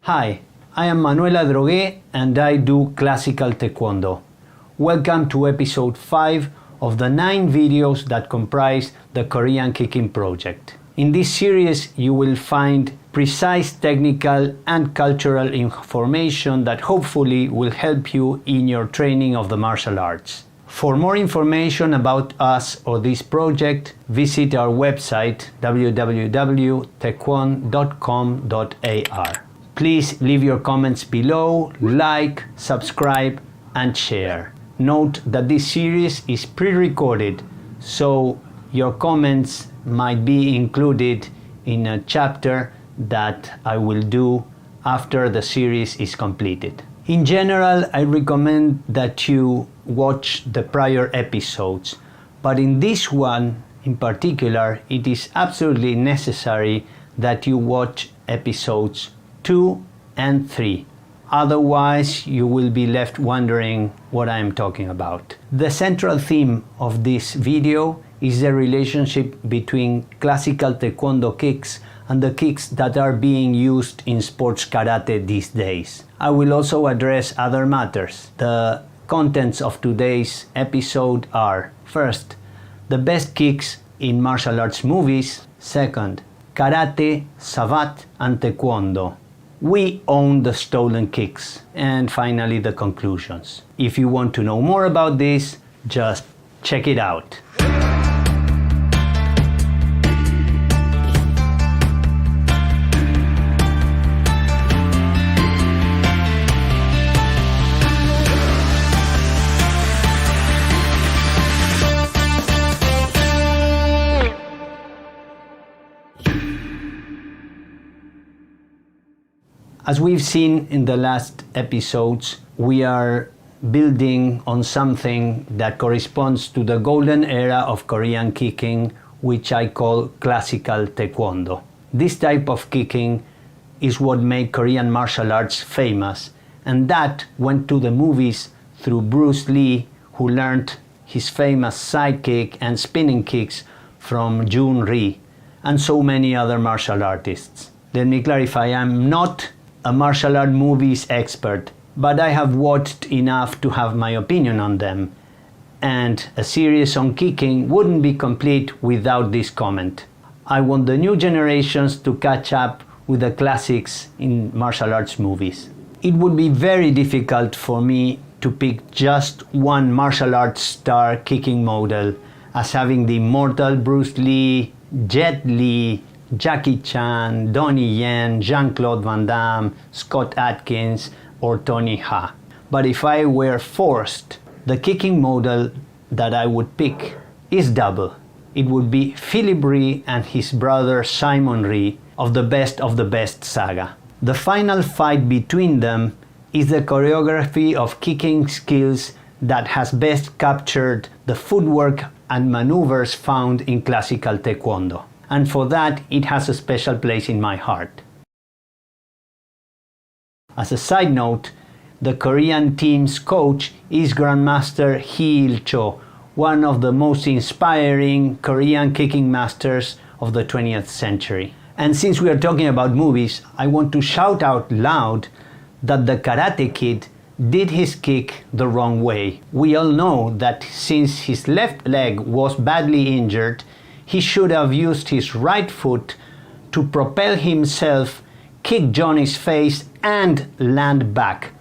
Hi, I am Manuel Adrogué and I do classical taekwondo. Welcome to episode 5 of the 9 videos that comprise the Korean Kicking project. In this series you will find precise technical and cultural information that hopefully will help you in your training of the martial arts. For more information about us or this project, visit our website www.taekwon.com.ar. Please leave your comments below, like, subscribe, and share. Note that this series is pre-recorded, so your comments might be included in a chapter that I will do after the series is completed. In general, I recommend that you watch the prior episodes, but in this one in particular, it is absolutely necessary that you watch episodes 2 and 3. Otherwise, you will be left wondering what I am talking about. The central theme of this video is the relationship between classical taekwondo kicks and the kicks that are being used in sports karate these days. I will also address other matters. The contents of today's episode are: first, the best kicks in martial arts movies; second, karate, savate, and taekwondo. We own the stolen kicks. And finally, the conclusions. If you want to know more about this, just check it out. As we've seen in the last episodes, we are building on something that corresponds to the golden era of Korean kicking, which I call classical taekwondo. This type of kicking is what made Korean martial arts famous, and that went to the movies through Bruce Lee, who learned his famous side kick and spinning kicks from Jun Ri, and so many other martial artists. Let me clarify, I'm not a martial art movies expert, but I have watched enough to have my opinion on them, and a series on kicking wouldn't be complete without this comment. I want the new generations to catch up with the classics in martial arts movies. It would be very difficult for me to pick just one martial arts star kicking model, as having the immortal Bruce Lee, Jet Li, Jackie Chan, Donnie Yen, Jean-Claude Van Damme, Scott Adkins, or Tony Ha. But if I were forced, the kicking model that I would pick is double. It would be Philip Ri and his brother Simon Ri of the Best saga. The final fight between them is the choreography of kicking skills that has best captured the footwork and maneuvers found in classical taekwondo. And for that, it has a special place in my heart. As a side note, the Korean team's coach is Grandmaster Hee Il-cho, one of the most inspiring Korean kicking masters of the 20th century. And since we are talking about movies, I want to shout out loud that the Karate Kid did his kick the wrong way. We all know that since his left leg was badly injured, he should have used his right foot to propel himself, kick Johnny's face, and land back,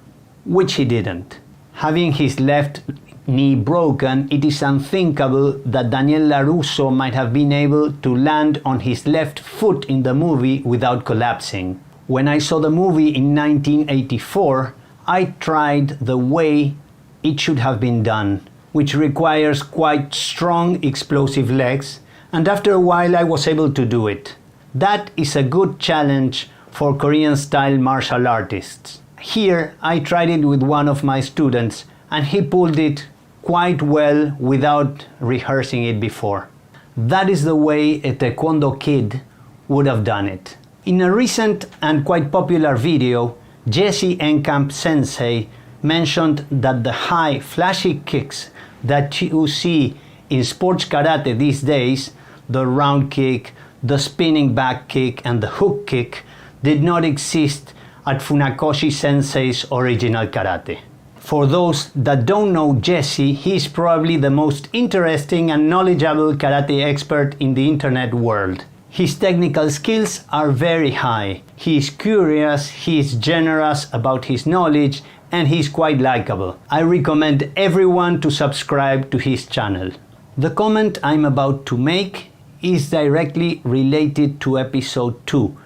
which he didn't. Having his left knee broken, it is unthinkable that Daniel LaRusso might have been able to land on his left foot in the movie without collapsing. When I saw the movie in 1984, I tried the way it should have been done, which requires quite strong, explosive legs, and after a while I was able to do it. That is a good challenge for Korean-style martial artists. Here I tried it with one of my students, and he pulled it quite well without rehearsing it before. That is the way a taekwondo kid would have done it. In a recent and quite popular video, Jesse Enkamp Sensei mentioned that the high, flashy kicks that you see in sports karate these days, the round kick, the spinning back kick, and the hook kick, did not exist at Funakoshi Sensei's original karate. For those that don't know Jesse, he's probably the most interesting and knowledgeable karate expert in the internet world. His technical skills are very high. He is curious, he is generous about his knowledge, and he's quite likable. I recommend everyone to subscribe to his channel. The comment I'm about to make is directly related to episode 2,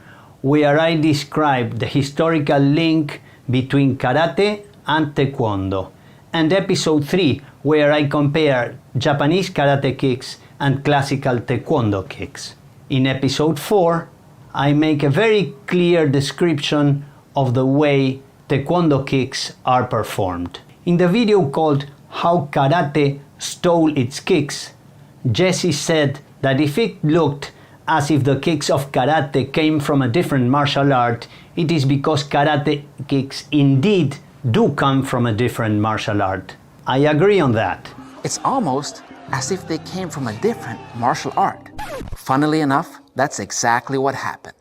where I describe the historical link between karate and taekwondo, and episode 3, where I compare Japanese karate kicks and classical taekwondo kicks. In episode 4, I make a very clear description of the way taekwondo kicks are performed. In the video called How Karate Stole Its Kicks, Jesse said that if it looked as if the kicks of karate came from a different martial art, it is because karate kicks indeed do come from a different martial art. I agree on that. It's almost as if they came from a different martial art. Funnily enough, that's exactly what happened.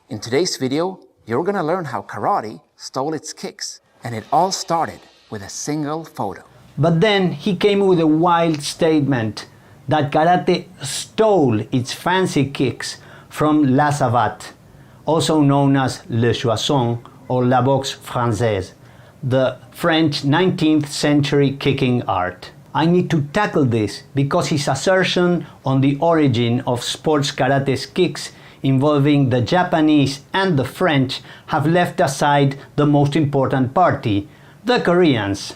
In today's video, you're gonna learn how karate stole its kicks, and it all started with a single photo. But then he came with a wild statement that karate stole its fancy kicks from la savate, also known as le choisson or la boxe française, the French 19th century kicking art. I need to tackle this because his assertion on the origin of sports karate's kicks involving the Japanese and the French have left aside the most important party, the Koreans.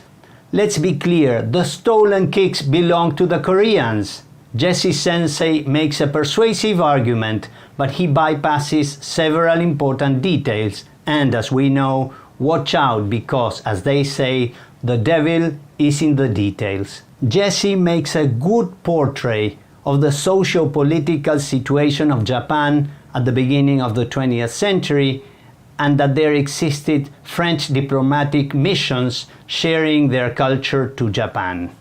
Let's be clear, the stolen kicks belong to the Koreans. Jesse Sensei makes a persuasive argument, but he bypasses several important details, and as we know, watch out because, as they say, the devil is in the details. Jesse makes a good portrait of the socio-political situation of Japan at the beginning of the 20th century, and that there existed French diplomatic missions sharing their culture to Japan.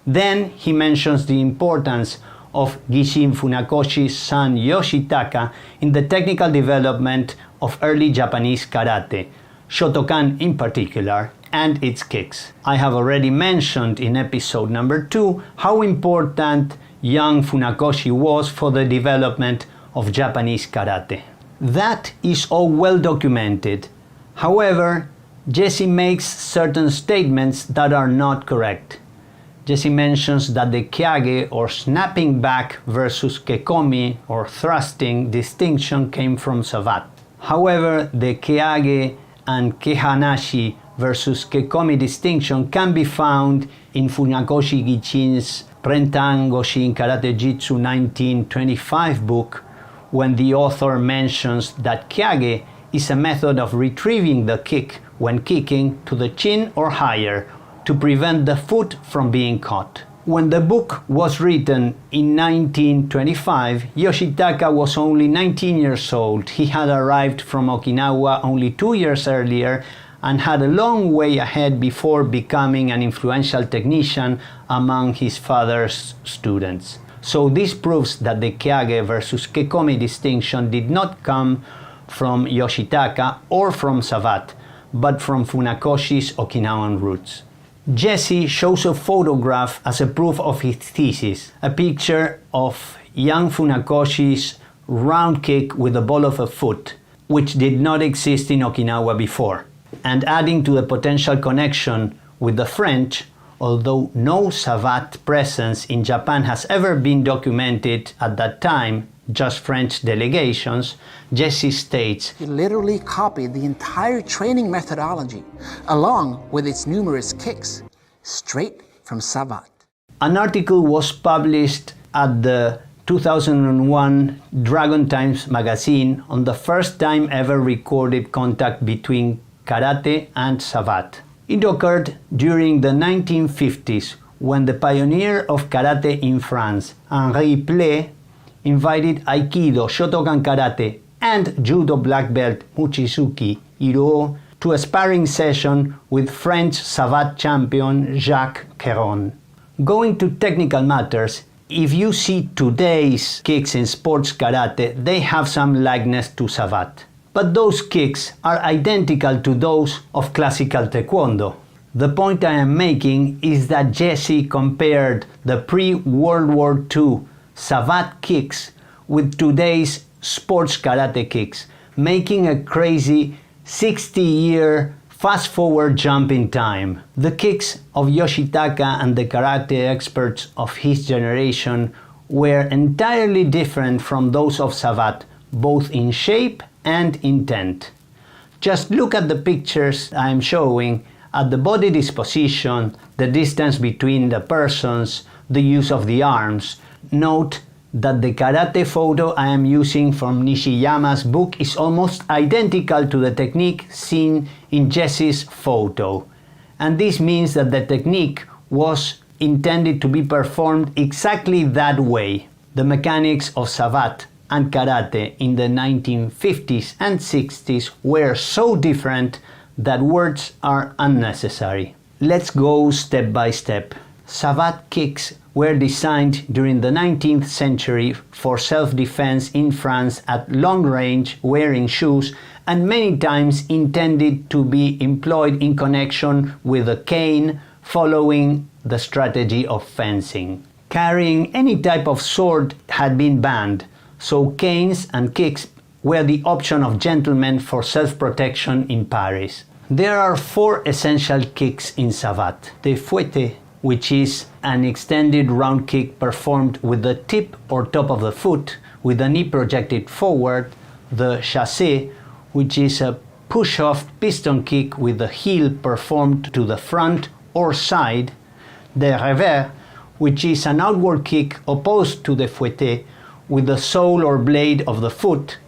Then he mentions the importance of Gishin Funakoshi's son Yoshitaka in the technical development of early Japanese karate, Shotokan in particular, and its kicks. I have already mentioned in episode number 2 how important young Funakoshi was for the development of Japanese karate. That is all well documented. However, Jesse makes certain statements that are not correct. Jesse mentions that the kyage or snapping back versus kekomi or thrusting distinction came from savate. However, the kyage and kehanashi versus kekomi distinction can be found in Funakoshi Gichin's Rentan Goshin Karate Jitsu 1925 book, when the author mentions that kyage is a method of retrieving the kick when kicking to the chin or higher to prevent the foot from being caught. When the book was written in 1925, Yoshitaka was only 19 years old. He had arrived from Okinawa only 2 years earlier and had a long way ahead before becoming an influential technician among his father's students. So this proves that the kyage versus kekomi distinction did not come from Yoshitaka or from savate, but from Funakoshi's Okinawan roots. Jesse shows a photograph as a proof of his thesis, a picture of young Funakoshi's round kick with the ball of a foot, which did not exist in Okinawa before. And adding to the potential connection with the French, although no savate presence in Japan has ever been documented at that time, just French delegations, Jesse states, He literally copied the entire training methodology, along with its numerous kicks, straight from savate. An article was published at the 2001 Dragon Times magazine on the first time ever recorded contact between karate and savate. It occurred during the 1950s when the pioneer of karate in France, Henri Plé, invited Aikido, Shotokan Karate, and Judo black belt Mochizuki Hiroo to a sparring session with French savate champion Jacques Queyron. Going to technical matters, if you see today's kicks in sports karate, they have some likeness to savate. But those kicks are identical to those of classical taekwondo. The point I am making is that Jesse compared the pre-World War II savate kicks with today's sports karate kicks, making a crazy 60-year fast-forward jump in time. The kicks of Yoshitaka and the karate experts of his generation were entirely different from those of savate, both in shape and intent. Just look at the pictures I am showing, at the body disposition, the distance between the persons, the use of the arms. Note that the karate photo I am using from Nishiyama's book is almost identical to the technique seen in Jesse's photo. And this means that the technique was intended to be performed exactly that way. The mechanics of savate and karate in the 1950s and 60s were so different that words are unnecessary. Let's go step by step. Savate kicks were designed during the 19th century for self-defense in France at long range, wearing shoes, and many times intended to be employed in connection with a cane, following the strategy of fencing. Carrying any type of sword had been banned, so canes and kicks were the option of gentlemen for self-protection in Paris. There are 4 essential kicks in savate. The fouette, which is an extended round kick performed with the tip or top of the foot with the knee projected forward. The chassé, which is a push-off piston kick with the heel performed to the front or side. The revers, which is an outward kick opposed to the fouette with the sole or blade of the foot.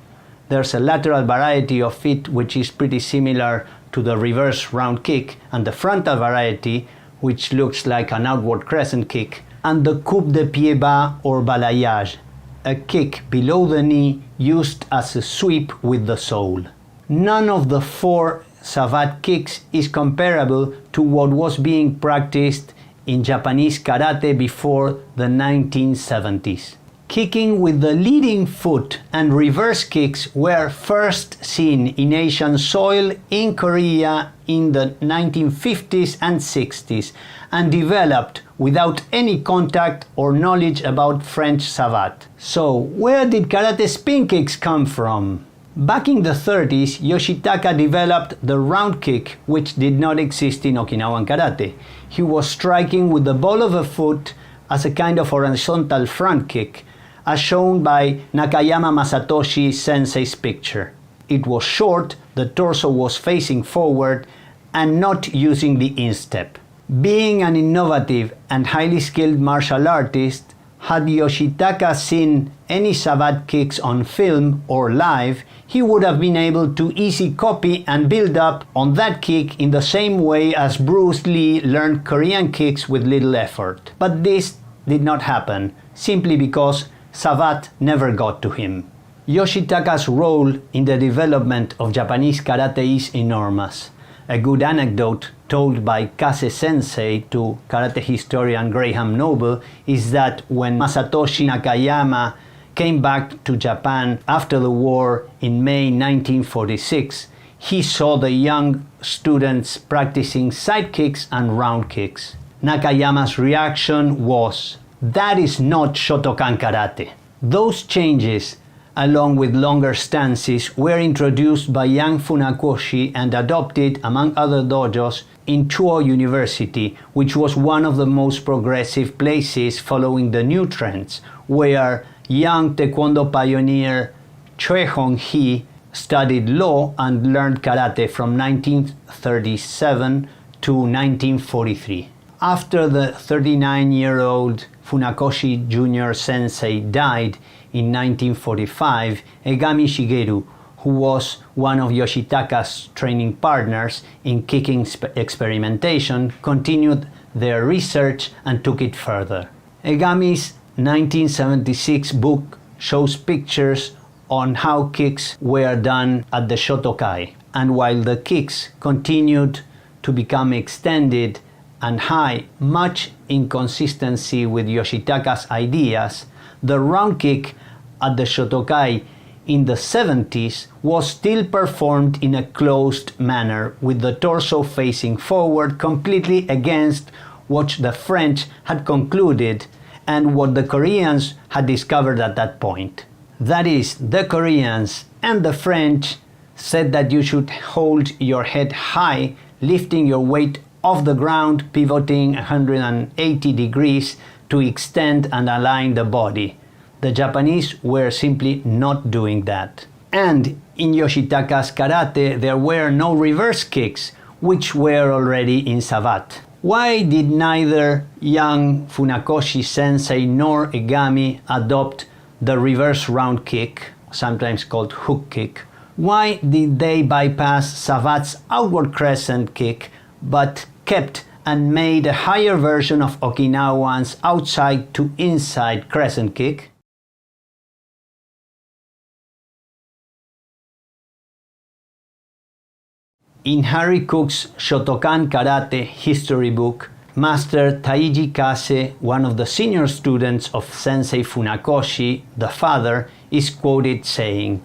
There's a lateral variety of it which is pretty similar to the reverse round kick, and the frontal variety which looks like an outward crescent kick, and the coup de pied bas or balayage, a kick below the knee used as a sweep with the sole. None of the 4 savate kicks is comparable to what was being practiced in Japanese karate before the 1970s. Kicking with the leading foot and reverse kicks were first seen in Asian soil in Korea in the 1950s and 60s and developed without any contact or knowledge about French savate. So, where did karate spin kicks come from? Back in the 30s, Yoshitaka developed the round kick, which did not exist in Okinawan karate. He was striking with the ball of a foot as a kind of horizontal front kick, as shown by Nakayama Masatoshi sensei's picture. It was short, the torso was facing forward, and not using the instep. Being an innovative and highly skilled martial artist, had Yoshitaka seen any savate kicks on film or live, he would have been able to easily copy and build up on that kick in the same way as Bruce Lee learned Korean kicks with little effort. But this did not happen, simply because savate never got to him. Yoshitaka's role in the development of Japanese karate is enormous. A good anecdote told by Kase Sensei to karate historian Graham Noble is that when Masatoshi Nakayama came back to Japan after the war in May 1946, he saw the young students practicing side kicks and round kicks. Nakayama's reaction was, "That is not Shotokan karate." Those changes, along with longer stances, were introduced by young Funakoshi and adopted, among other dojos, in Chuo University, which was one of the most progressive places following the new trends, where young Taekwondo pioneer Choi Hong-hee studied law and learned karate from 1937 to 1943. After the 39-year-old Funakoshi Jr. Sensei died in 1945, Egami Shigeru, who was one of Yoshitaka's training partners in kicking experimentation, continued their research and took it further. Egami's 1976 book shows pictures on how kicks were done at the Shotokai, and while the kicks continued to become extended and high, much inconsistency with Yoshitaka's ideas, the round kick at the Shotokai in the 70s was still performed in a closed manner, with the torso facing forward, completely against what the French had concluded and what the Koreans had discovered at that point. That is, the Koreans and the French said that you should hold your head high, lifting your weight off the ground, pivoting 180 degrees to extend and align the body. The Japanese were simply not doing that. And in Yoshitaka's karate there were no reverse kicks, which were already in savate. Why did neither young Funakoshi sensei nor Egami adopt the reverse round kick, sometimes called hook kick? Why did they bypass savate's outward crescent kick but kept and made a higher version of Okinawan's outside to inside crescent kick? In Harry Cook's Shotokan Karate history book, Master Taiji Kase, one of the senior students of Sensei Funakoshi, the father, is quoted saying,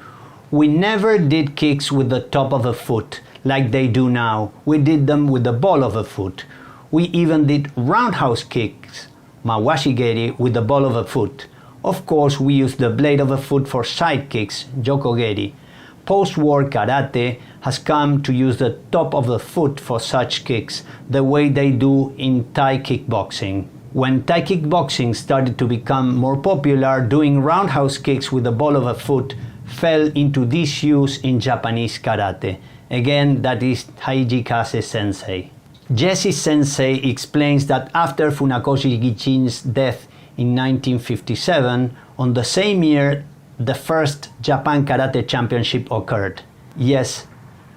"We never did kicks with the top of a foot like they do now. We did them with the ball of a foot. We even did roundhouse kicks, mawashigeri, with the ball of a foot. Of course, we used the blade of a foot for side kicks, jokogeri. Post-war karate has come to use the top of the foot for such kicks, the way they do in Thai kickboxing. When Thai kickboxing started to become more popular, doing roundhouse kicks with the ball of a foot fell into disuse in Japanese karate." Again, that is Taiji Kase sensei. Jesse sensei explains that after Funakoshi Gichin's death in 1957, on the same year the first Japan Karate Championship occurred. Yes,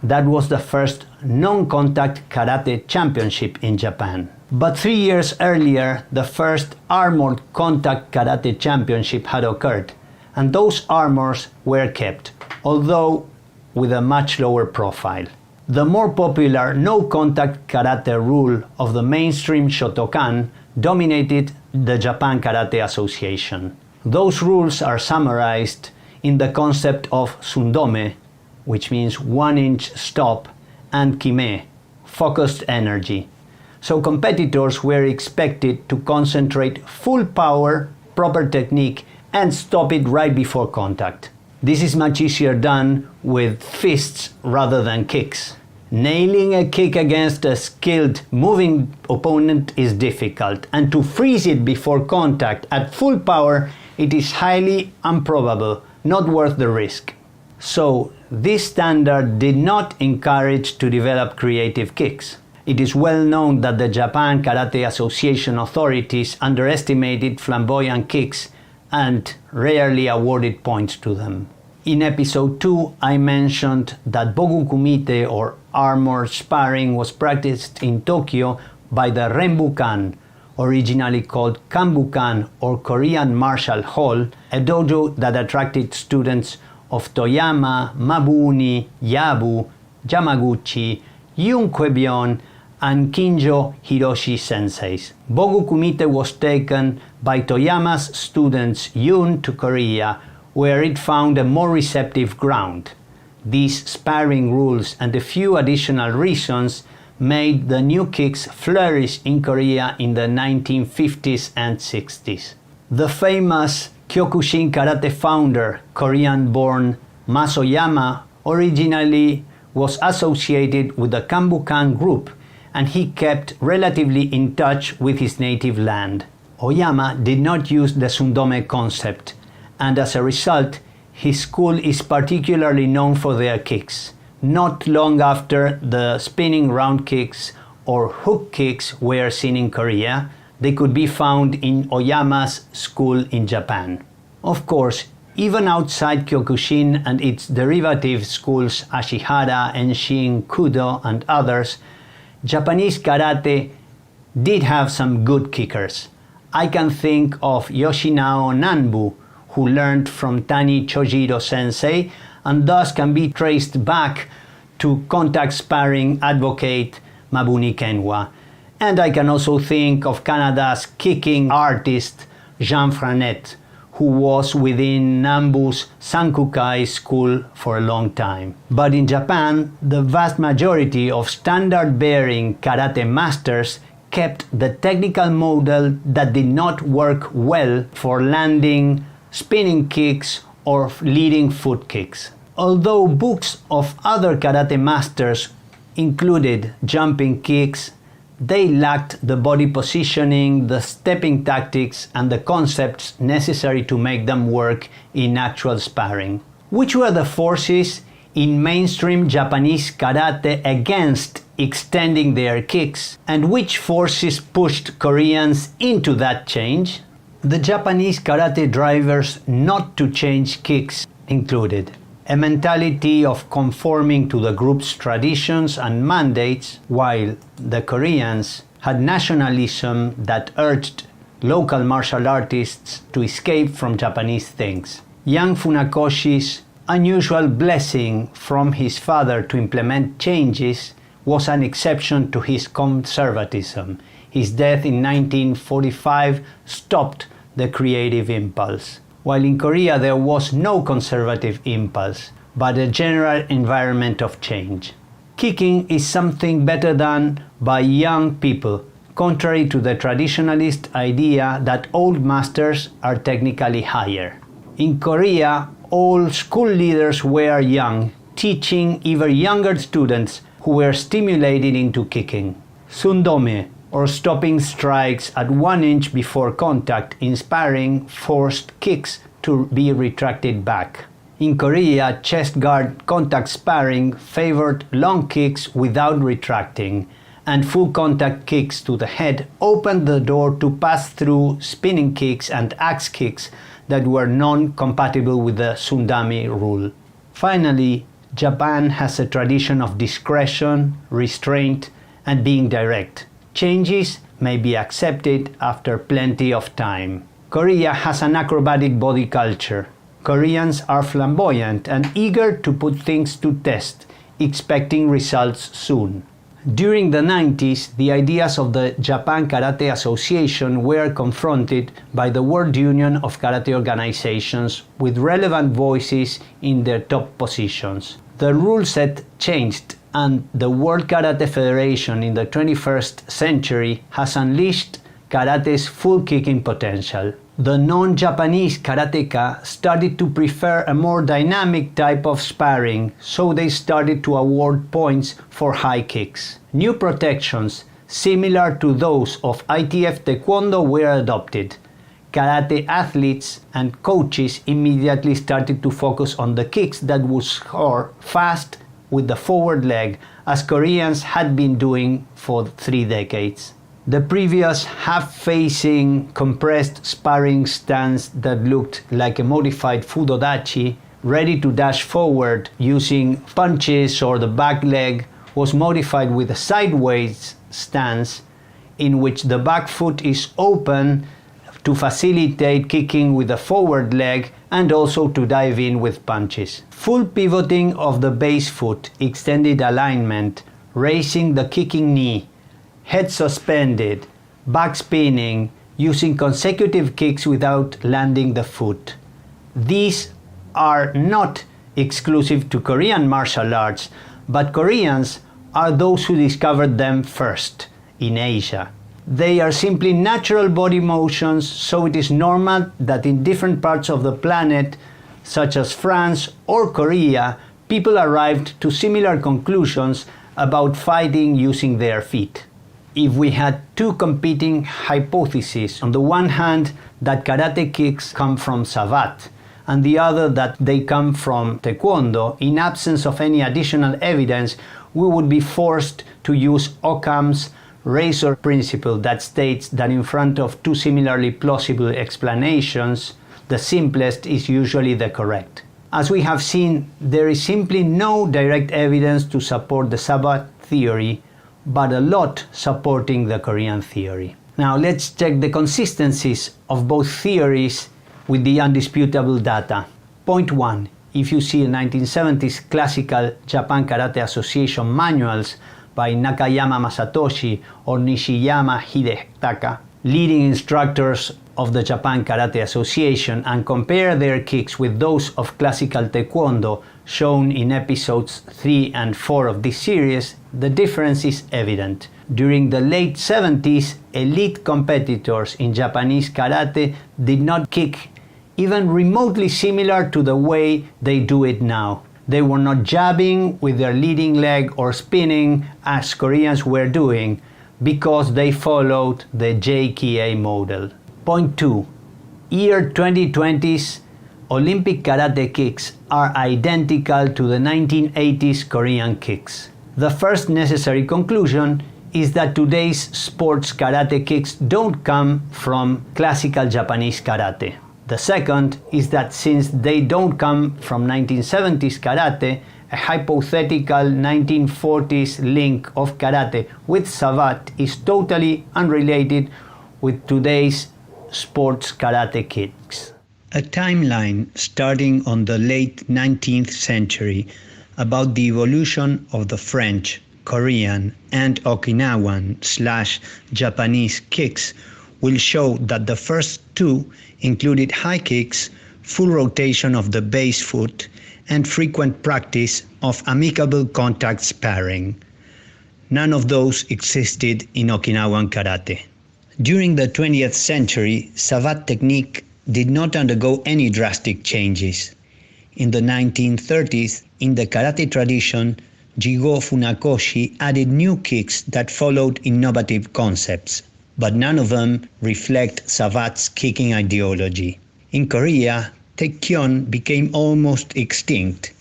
that was the first non-contact karate championship in Japan. But 3 years earlier, the first armored contact karate championship had occurred, and those armors were kept, although with a much lower profile. The more popular no-contact karate rule of the mainstream Shotokan dominated the Japan Karate Association. Those rules are summarized in the concept of sundome, which means 1-inch stop, and kime, focused energy. So competitors were expected to concentrate full power, proper technique, and stop it right before contact. This is much easier done with fists rather than kicks. Nailing a kick against a skilled moving opponent is difficult, and to freeze it before contact at full power, it is highly improbable, not worth the risk. So, this standard did not encourage to develop creative kicks. It is well known that the Japan Karate Association authorities underestimated flamboyant kicks and rarely awarded points to them. In episode 2, I mentioned that Bogu Kumite, or armored sparring, was practiced in Tokyo by the Renbukan, originally called Kanbukan or Korean Martial Hall, a dojo that attracted students of Toyama, Mabuni, Yabu, Yamaguchi, Yun Kwebion, and Kinjo Hiroshi senseis. Bogu Kumite was taken by Toyama's students Yun to Korea, where it found a more receptive ground. These sparring rules and a few additional reasons made the new kicks flourish in Korea in the 1950s and 60s. The famous Kyokushin Karate founder, Korean-born Masoyama, originally was associated with the Kanbukan group, and he kept relatively in touch with his native land. Oyama did not use the sundome concept, and as a result, his school is particularly known for their kicks. Not long after the spinning round kicks or hook kicks were seen in Korea, they could be found in Oyama's school in Japan. Of course, even outside Kyokushin and its derivative schools Ashihara, Enshin, Kudo, and others, Japanese karate did have some good kickers. I can think of Yoshinao Nanbu, who learned from Tani Chojiro sensei and thus can be traced back to contact sparring advocate Mabuni Kenwa. And I can also think of Canada's kicking artist Jean Franette, who was within Nambu's Sankukai school for a long time. But in Japan, the vast majority of standard-bearing karate masters kept the technical model that did not work well for landing spinning kicks or leading foot kicks. Although books of other karate masters included jumping kicks, they lacked the body positioning, the stepping tactics, and the concepts necessary to make them work in actual sparring. Which were the forces in mainstream Japanese karate against extending their kicks, and which forces pushed Koreans into that change? The Japanese karate drivers not to change kicks included a mentality of conforming to the group's traditions and mandates, while the Koreans had nationalism that urged local martial artists to escape from Japanese things. Young Funakoshi's unusual blessing from his father to implement changes was an exception to his conservatism. His death in 1945 stopped the creative impulse. While in Korea there was no conservative impulse, but a general environment of change. Kicking is something better done by young people, contrary to the traditionalist idea that old masters are technically higher. In Korea, all school leaders were young, teaching even younger students who were stimulated into kicking. Sundome, or stopping strikes at 1 inch before contact in sparring, forced kicks to be retracted back. In Korea, chest guard contact sparring favored long kicks without retracting, and full contact kicks to the head opened the door to pass through spinning kicks and axe kicks that were non-compatible with the Sundami rule. Finally, Japan has a tradition of discretion, restraint, and being direct. Changes may be accepted after plenty of time. Korea has an acrobatic body culture. Koreans are flamboyant and eager to put things to test, expecting results soon. During the 90s, the ideas of the Japan Karate Association were confronted by the World Union of Karate Organizations with relevant voices in their top positions. The rule set changed, and the World Karate Federation in the 21st century has unleashed karate's full kicking potential. The non-Japanese karateka started to prefer a more dynamic type of sparring, so they started to award points for high kicks. New protections, similar to those of ITF Taekwondo, were adopted. Karate athletes and coaches immediately started to focus on the kicks that would score fast with the forward leg, as Koreans had been doing for 3 decades. The previous half-facing, compressed sparring stance that looked like a modified fudodachi, ready to dash forward using punches or the back leg, was modified with a sideways stance in which the back foot is open to facilitate kicking with the forward leg and also to dive in with punches. Full pivoting of the base foot, extended alignment, raising the kicking knee, head suspended, back spinning, using consecutive kicks without landing the foot. These are not exclusive to Korean martial arts, but Koreans are those who discovered them first in Asia. They are simply natural body motions, so it is normal that in different parts of the planet, such as France or Korea, people arrived to similar conclusions about fighting using their feet. If we had two competing hypotheses, on the one hand that karate kicks come from Savate, and the other that they come from Taekwondo, in absence of any additional evidence, we would be forced to use Occam's razor principle that states that in front of two similarly plausible explanations, the simplest is usually the correct. As we have seen, there is simply no direct evidence to support the Savate theory, but a lot supporting the Korean theory. Now let's check the consistencies of both theories with the undisputable data. Point 1. If you see 1970s classical Japan Karate Association manuals, by Nakayama Masatoshi or Nishiyama Hidetaka, leading instructors of the Japan Karate Association, and compare their kicks with those of classical Taekwondo shown in episodes 3 and 4 of this series, the difference is evident. During the late 70s, elite competitors in Japanese karate did not kick even remotely similar to the way they do it now. They were not jabbing with their leading leg or spinning as Koreans were doing, because they followed the JKA model. Point 2. Year 2020's Olympic karate kicks are identical to the 1980s Korean kicks. The first necessary conclusion is that today's sports karate kicks don't come from classical Japanese karate. The second is that since they don't come from 1970s karate, a hypothetical 1940s link of karate with savate is totally unrelated with today's sports karate kicks. A timeline starting on the late 19th century about the evolution of the French, Korean, and Okinawan/Japanese kicks will show that the first two included high kicks, full rotation of the base foot, and frequent practice of amicable contact sparring. None of those existed in Okinawan karate. During the 20th century, savate technique did not undergo any drastic changes. In the 1930s, in the karate tradition, Jigo Funakoshi added new kicks that followed innovative concepts, but none of them reflect savate's kicking ideology. In Korea, Taekyon became almost extinct,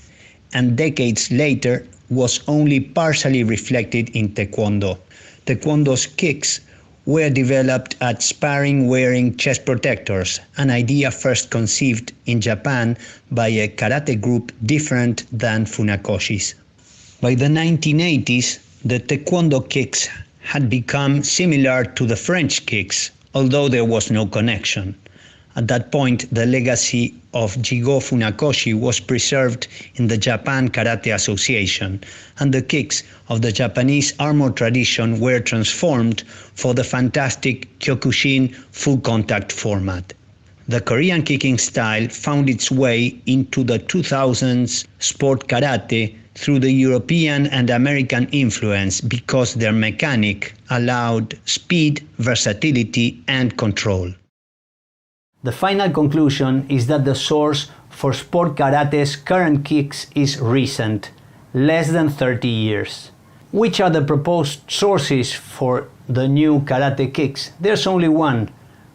and decades later was only partially reflected in Taekwondo. Taekwondo's kicks were developed at sparring wearing chest protectors, an idea first conceived in Japan by a karate group different than Funakoshi's. By the 1980s, the Taekwondo kicks had become similar to the French kicks, although there was no connection. At that point, the legacy of Jigo Funakoshi was preserved in the Japan Karate Association, and the kicks of the Japanese armor tradition were transformed for the fantastic Kyokushin full contact format. The Korean kicking style found its way into the 2000s sport karate through the European and American influence because their mechanic allowed speed, versatility, and control. The final conclusion is that the source for sport karate's current kicks is recent, less than 30 years. Which are the proposed sources for the new karate kicks? There's only one: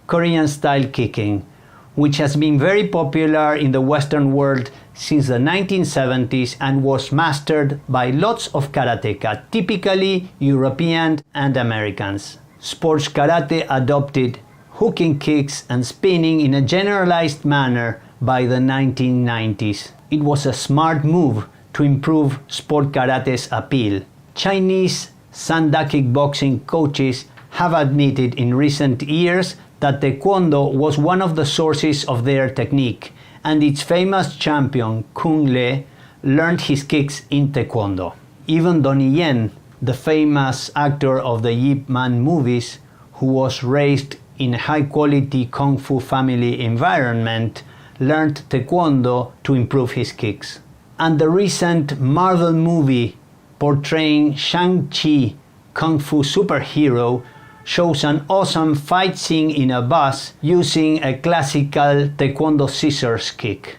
Korean-style kicking, which has been very popular in the Western world since the 1970s and was mastered by lots of karateka, typically European and Americans. Sports karate adopted hooking kicks and spinning in a generalized manner by the 1990s. It was a smart move to improve sport karate's appeal. Chinese Sanda kickboxing coaches have admitted in recent years that Taekwondo was one of the sources of their technique, and its famous champion Kung Le learned his kicks in Taekwondo. Even Donnie Yen, the famous actor of the Ip Man movies, who was raised in a high-quality Kung Fu family environment, learned Taekwondo to improve his kicks. And the recent Marvel movie portraying Shang-Chi, Kung Fu superhero, shows an awesome fight scene in a bus using a classical Taekwondo scissors kick.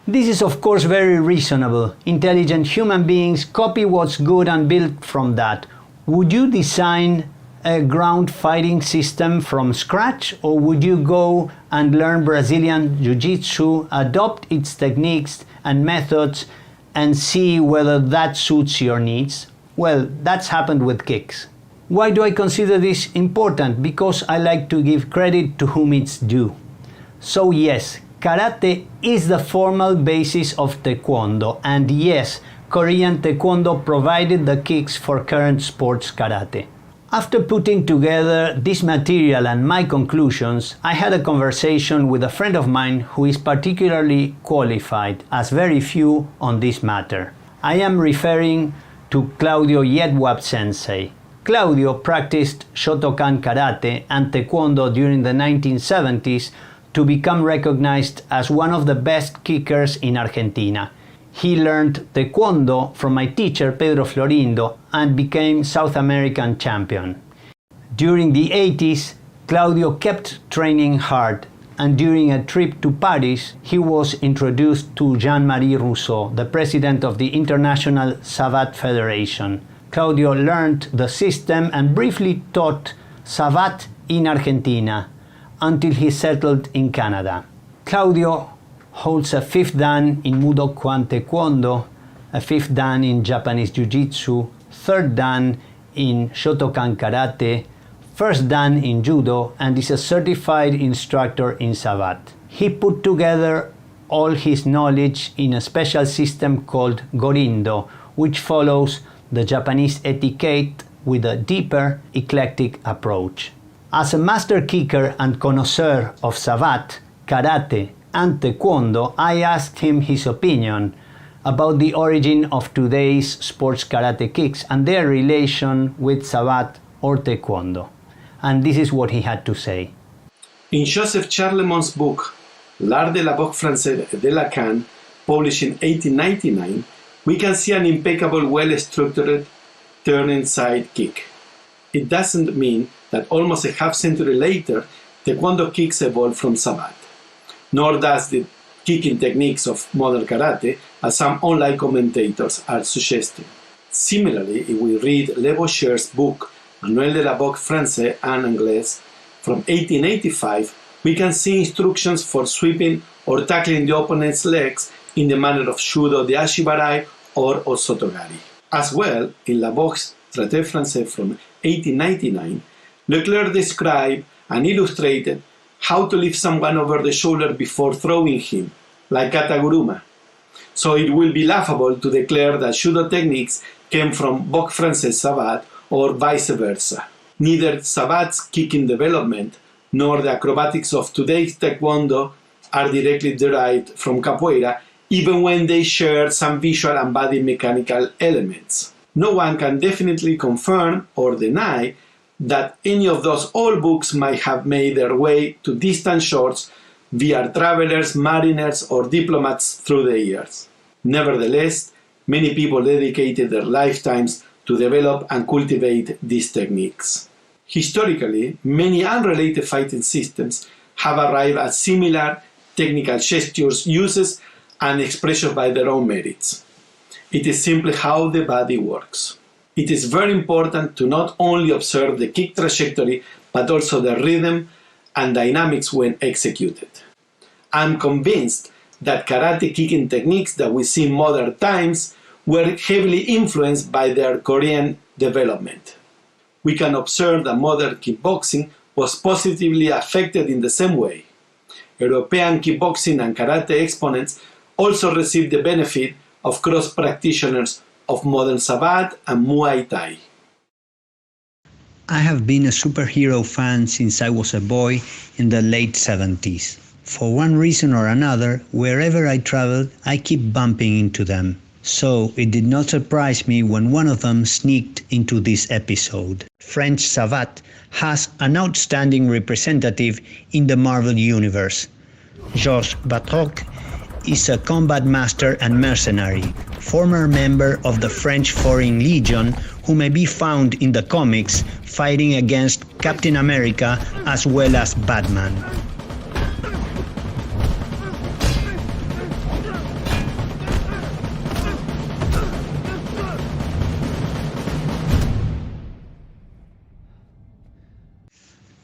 This is of course very reasonable. Intelligent human beings copy what's good and build from that. Would you design a ground fighting system from scratch, or would you go and learn Brazilian Jiu-Jitsu, adopt its techniques and methods, and see whether that suits your needs? Well, that's happened with kicks. Why do I consider this important? Because I like to give credit to whom it's due. So yes, karate is the formal basis of Taekwondo, and yes, Korean Taekwondo provided the kicks for current sports karate. After putting together this material and my conclusions, I had a conversation with a friend of mine who is particularly qualified, as very few, on this matter. I am referring to Claudio Yedwab Sensei. Claudio practiced Shotokan Karate and Taekwondo during the 1970s to become recognized as one of the best kickers in Argentina. He learned Taekwondo from my teacher Pedro Florindo and became South American champion. During the 80s, Claudio kept training hard, and during a trip to Paris, he was introduced to Jean-Marie Rousseau, the president of the International Savate Federation. Claudio learned the system and briefly taught Savate in Argentina until he settled in Canada. Claudio holds a 5th Dan in Mudo Kwan Taekwondo, a 5th Dan in Japanese Jiu-Jitsu, 3rd Dan in Shotokan Karate, 1st Dan in Judo, and is a certified instructor in Savate. He put together all his knowledge in a special system called Gorindo, which follows the Japanese etiquette with a deeper, eclectic approach. As a master kicker and connoisseur of Savate, Karate, and Taekwondo, I asked him his opinion about the origin of today's sports karate kicks and their relation with Savate or Taekwondo. And this is what he had to say. In Joseph Charlemont's book, L'Art de la Boxe Française et de la Canne, published in 1899, we can see an impeccable, well-structured turning side kick. It doesn't mean that almost a half-century later, Taekwondo kicks evolved from Savate, nor does the kicking techniques of modern karate, as some online commentators are suggesting. Similarly, if we read Le Boucher's book, Manuel de la Boxe Française en Anglais, from 1885, we can see instructions for sweeping or tackling the opponent's legs in the manner of Shudo de Ashibarai or Osotogari. As well, in La Boxe Traité Français from 1899, Leclerc described and illustrated how to lift someone over the shoulder before throwing him, like Kataguruma. So it will be laughable to declare that Shudo techniques came from Boxe Française Savate or vice versa. Neither Savate's kicking development nor the acrobatics of today's Taekwondo are directly derived from Capoeira, even when they share some visual and body mechanical elements. No one can definitely confirm or deny that any of those old books might have made their way to distant shores via travelers, mariners, or diplomats through the years. Nevertheless, many people dedicated their lifetimes to develop and cultivate these techniques. Historically, many unrelated fighting systems have arrived at similar technical gestures, uses, and expressions by their own merits. It is simply how the body works. It is very important to not only observe the kick trajectory, but also the rhythm and dynamics when executed. I'm convinced that karate kicking techniques that we see in modern times were heavily influenced by their Korean development. We can observe that modern kickboxing was positively affected in the same way. European kickboxing and karate exponents also received the benefit of cross-practitioners of modern Savate and Muay Thai. I have been a superhero fan since I was a boy in the late 70s. For one reason or another, wherever I traveled, I keep bumping into them. So it did not surprise me when one of them sneaked into this episode. French Savate has an outstanding representative in the Marvel Universe. Georges Batroc is a combat master and mercenary, former member of the French Foreign Legion, who may be found in the comics fighting against Captain America as well as Batman.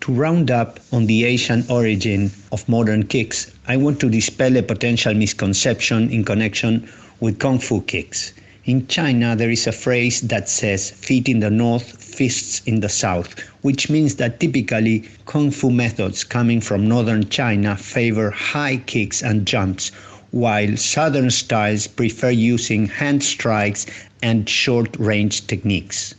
To round up on the Asian origin of modern kicks, I want to dispel a potential misconception in connection with Kung Fu kicks. In China, there is a phrase that says feet in the north, fists in the south, which means that typically Kung Fu methods coming from northern China favor high kicks and jumps, while southern styles prefer using hand strikes and short-range techniques.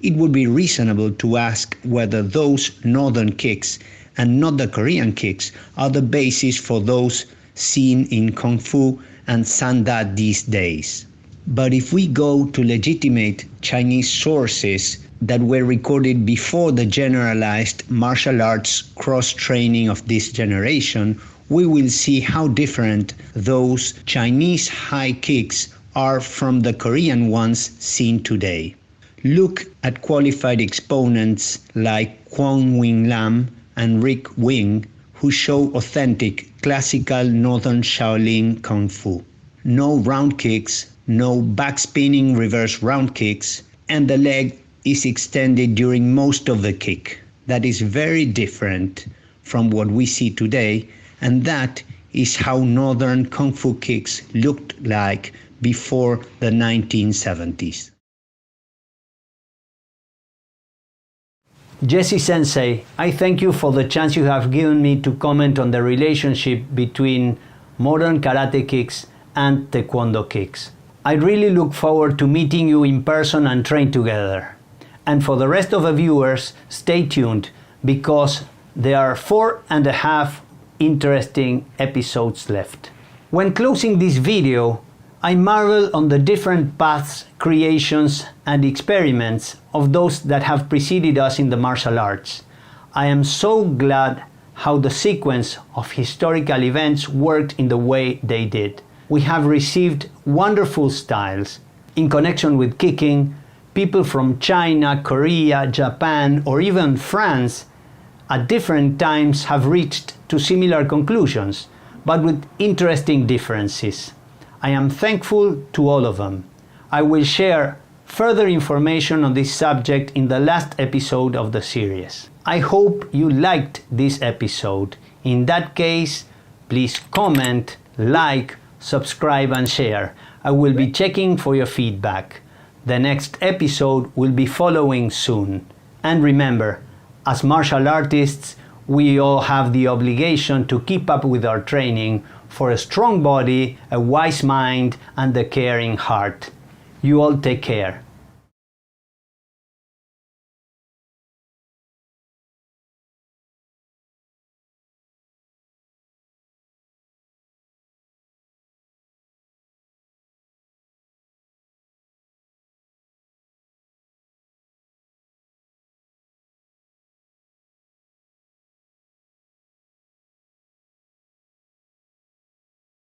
It would be reasonable to ask whether those northern kicks and not the Korean kicks are the basis for those seen in Kung Fu and Sanda these days. But if we go to legitimate Chinese sources that were recorded before the generalized martial arts cross-training of this generation, we will see how different those Chinese high kicks are from the Korean ones seen today. Look at qualified exponents like Kwon Wing Lam and Rick Wing, who show authentic classical Northern Shaolin Kung Fu. No round kicks, no backspinning reverse round kicks, and the leg is extended during most of the kick. That is very different from what we see today, and that is how Northern Kung Fu kicks looked like before the 1970s. Jesse Sensei, I thank you for the chance you have given me to comment on the relationship between modern karate kicks and taekwondo kicks. I really look forward to meeting you in person and train together. And for the rest of the viewers, stay tuned because there are 4.5 interesting episodes left. When closing this video, I marvel on the different paths, creations, and experiments of those that have preceded us in the martial arts. I am so glad how the sequence of historical events worked in the way they did. We have received wonderful styles. In connection with kicking, people from China, Korea, Japan, or even France at different times have reached to similar conclusions, but with interesting differences. I am thankful to all of them. I will share further information on this subject in the last episode of the series. I hope you liked this episode. In that case, please comment, like, subscribe and share. I will be checking for your feedback. The next episode will be following soon. And remember, as martial artists, we all have the obligation to keep up with our training for a strong body, a wise mind, and a caring heart. You all take care.